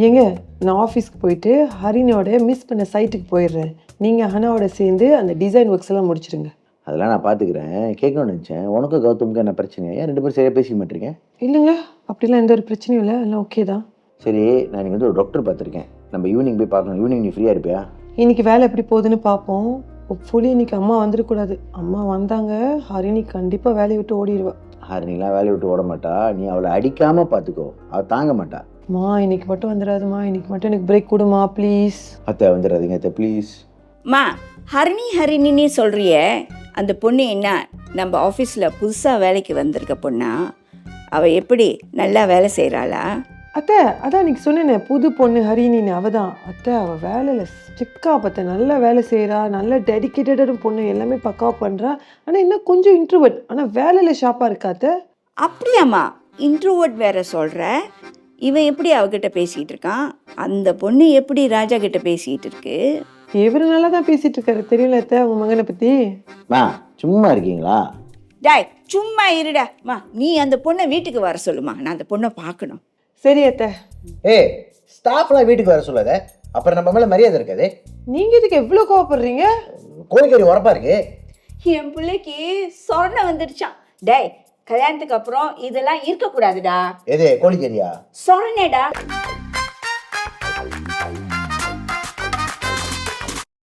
ஏங்க நான் ஆஃபீஸ்க்கு போயிட்டு ஹரிணியோட மிஸ் பண்ண சைட்டுக்கு போயிடுறேன். நீங்கள் ஹனாவோட சேர்ந்து அந்த டிசைன் ஒர்க்ஸ் எல்லாம் முடிச்சிடுங்க. அதெல்லாம் நான் பார்த்துக்கிறேன். கேட்கணும்னு நினச்சேன். உனக்கும் கௌதமுக்கு என்ன பிரச்சனை? ஏன் 2 பேரும் சரியாக பேசிக்க மாட்டீங்க? இல்லைங்க, அப்படிலாம் எந்த ஒரு பிரச்சனையும் இல்லை, எல்லாம் ஓகே தான். சரி, நான் இன்னைக்கு வந்து ஒரு டாக்டர் பார்த்துருக்கேன். நம்ம ஈவினிங் போய் பார்க்கணும். ஈவினிங் நீ ஃப்ரீயாக இருப்பியா? இன்னைக்கு வேலை எப்படி போகுதுன்னு பார்ப்போம். ஹோப்ஃபுல்லி இன்னைக்கு அம்மா வந்துடக்கூடாது. அம்மா வந்தாங்க ஹரிணி கண்டிப்பாக வேலையை விட்டு ஓடிடுவா. ஹரிணிலாம் வேலையை விட்டு ஓட மாட்டா. நீ அவளை அடிக்காமல் பார்த்துக்கோ. அவள் தாங்க மாட்டா. அம்மா இன்னைக்கு மட்டும் வந்துடாதுமா, இன்னைக்கு மட்டும் எனக்கு பிரேக் கொடுமா ப்ளீஸ். அத்தை வந்துடாதீங்க அத்தை ப்ளீஸ். மா, ஹரிணின்னு சொல்கிறியே, அந்த பொண்ணு என்ன நம்ம ஆஃபீஸில் புதுசாக வேலைக்கு வந்திருக்க பொண்ணா? அவள் எப்படி நல்லா வேலை செய்கிறாளா? அத்தை அதான் இன்னைக்கு சொன்னேனே, புது பொண்ணு ஹரிணின்னு. அவள் தான் அத்தை. அவள் வேலையில் ஸ்ட்ரிக்டா பார்த்த நல்லா வேலை செய்கிறா, நல்ல டெடிக்கேட்டடும் பொண்ணு, எல்லாமே பக்காவாக பண்ணுறா. ஆனால் இன்னும் கொஞ்சம் இன்ட்ரோவர்ட், ஆனால் வேலையில் ஷாப்பாக இருக்கா அத்தை. அப்படியாம்மா? இன்ட்ரோவர்ட் வேற சொல்கிற? இவன் எப்படி அவகிட்ட பேசிகிட்டு இருக்கான்? அந்த பொண்ணு எப்படி ராஜா கிட்ட பேசிகிட்டு இருக்கு? இவர் நல்லா தான் பேசிகிட்டு இருக்காரு, தெரியல அத்தை உங்கள் மகனை பற்றி. மா சும்மா இருக்கீங்களா? டாய் சும்மா இருடா. மா, நீ அந்த பொண்ணை வீட்டுக்கு வர சொல்லுமா, நான் அந்த பொண்ணை பார்க்கணும். சரி அத்தை. ஏய், ஸ்டாஃப்லாம் வீட்டுக்கு வர சொல்லாத. அப்புறம் நம்ம மேலே மரியாதை இருக்காது. நீங்கள் இதுக்கு எவ்வளோ கோவப்படுறீங்க? கோழிக்கறி உரப்பா இருக்கு. என் பிள்ளைக்கு சொர்ண வந்துடுச்சான். டேய், கல்யாணத்துக்கு அப்புறம் இதெல்லாம் இருக்கக்கூடாதுடா. எது கோழிக்கறியா? சொரணேடா.